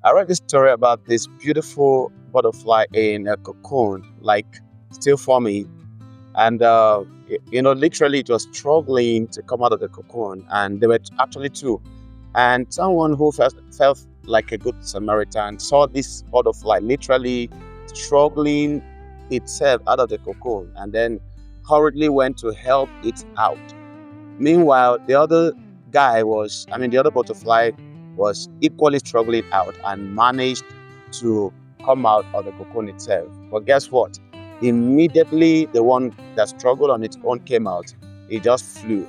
I read this story about this beautiful butterfly in a cocoon, like still forming, and literally it was struggling to come out of the cocoon, and there were actually two. And someone who felt like a good Samaritan saw this butterfly literally struggling itself out of the cocoon, and then hurriedly went to help it out. Meanwhile, the other butterfly was equally struggling out and managed to come out of the cocoon itself. But guess what? Immediately, the one that struggled on its own came out. It just flew.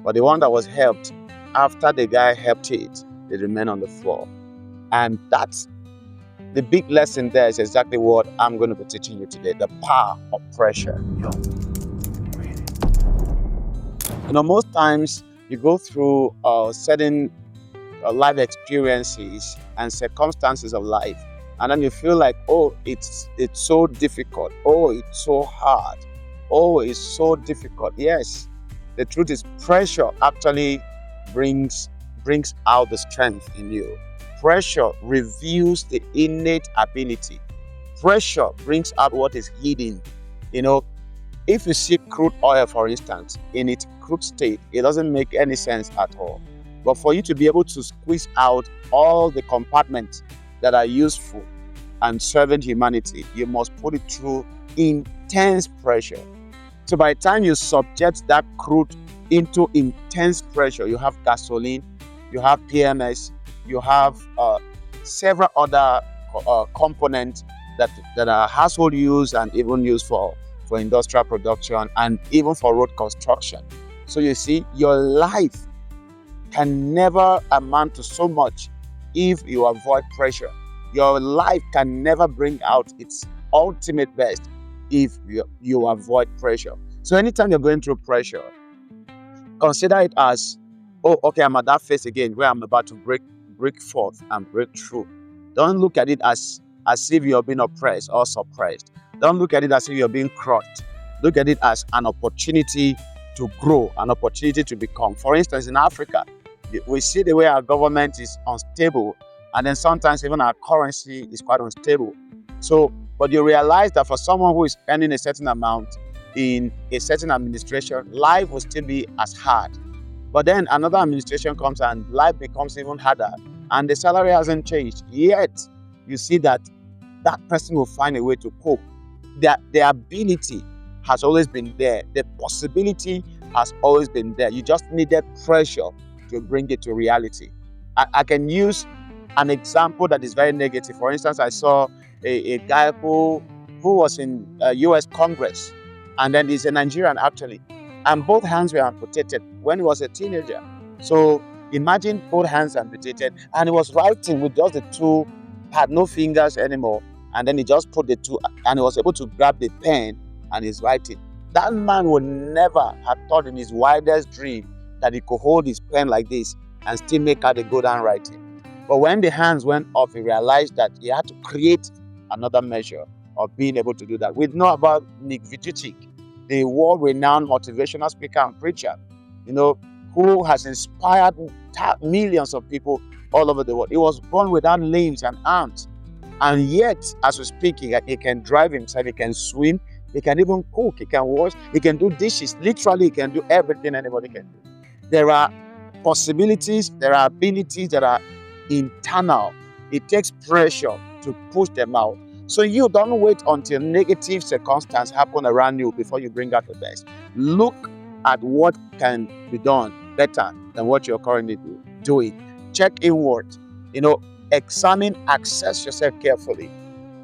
But the one that was helped, after the guy helped it, it remained on the floor. And that's the big lesson there is exactly what I'm going to be teaching you today, the power of pressure. Most times you go through certain life experiences and circumstances of life, and then you feel like, oh, it's so difficult, oh, it's so hard, oh, it's so difficult. Yes, the truth is pressure actually brings out the strength in you. Pressure reveals the innate ability. Pressure brings out what is hidden. If you see crude oil, for instance, in its crude state, it doesn't make any sense at all. But for you to be able to squeeze out all the compartments that are useful and serving humanity, you must put it through intense pressure. So by the time you subject that crude into intense pressure, you have gasoline, you have PMS, you have several other components that are household use and even used for industrial production and even for road construction. So you see, your life can never amount to so much if you avoid pressure. Your life can never bring out its ultimate best if you avoid pressure. So anytime you're going through pressure, consider it as, oh, okay, I'm at that phase again where I'm about to break forth and break through. Don't look at it as if you're being oppressed or suppressed. Don't look at it as if you're being crushed. Look at it as an opportunity to grow, an opportunity to become. For instance, in Africa, we see the way our government is unstable, and then sometimes even our currency is quite unstable. So, but you realize that for someone who is earning a certain amount in a certain administration, life will still be as hard. But then another administration comes and life becomes even harder, and the salary hasn't changed. Yet, you see that person will find a way to cope. The ability has always been there. The possibility has always been there. You just needed pressure to bring it to reality. I can use an example that is very negative. For instance, I saw a guy who was in US Congress, and then he's a Nigerian actually, and both hands were amputated when he was a teenager. So imagine both hands amputated, and he was writing with just the two, had no fingers anymore, and then he just put the two, and he was able to grab the pen and he's writing. That man would never have thought in his wildest dream that he could hold his pen like this and still make out a good handwriting. But when the hands went off, he realized that he had to create another measure of being able to do that. We know about Nick Vujicic, the world-renowned motivational speaker and preacher, who has inspired millions of people all over the world. He was born without limbs and arms, and yet, as we speak, he can drive himself, he can swim, he can even cook, he can wash, he can do dishes. Literally, he can do everything anybody can do. There are possibilities, there are abilities that are internal. It takes pressure to push them out. So you don't wait until negative circumstances happen around you before you bring out the best. Look at what can be done better than what you're currently doing. Check inward. Examine, assess yourself carefully.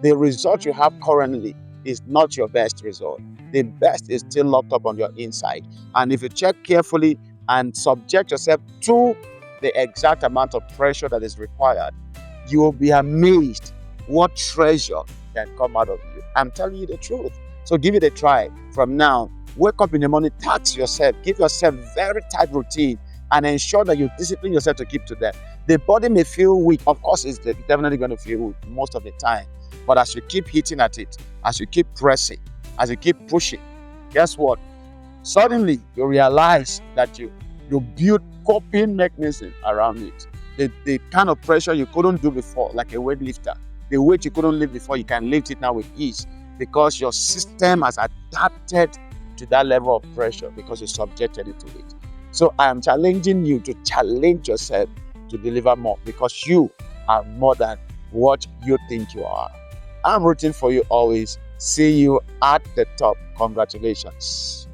The result you have currently is not your best result. The best is still locked up on your inside. And if you check carefully and subject yourself to the exact amount of pressure that is required, you will be amazed what treasure can come out of you. I'm telling you the truth. So give it a try. From now, wake up in the morning, tax yourself, give yourself very tight routine, and ensure that you discipline yourself to keep to that. The body may feel weak. Of course, it's definitely going to feel weak most of the time. But as you keep hitting at it, as you keep pressing, as you keep pushing, guess what? Suddenly, you realize that you build coping mechanism around it. the kind of pressure you couldn't do before, like a weightlifter. The weight you couldn't lift before, you can lift it now with ease because your system has adapted to that level of pressure because you subjected it to it. So I am challenging you to challenge yourself to deliver more because you are more than what you think you are. I'm rooting for you always. See you at the top. Congratulations.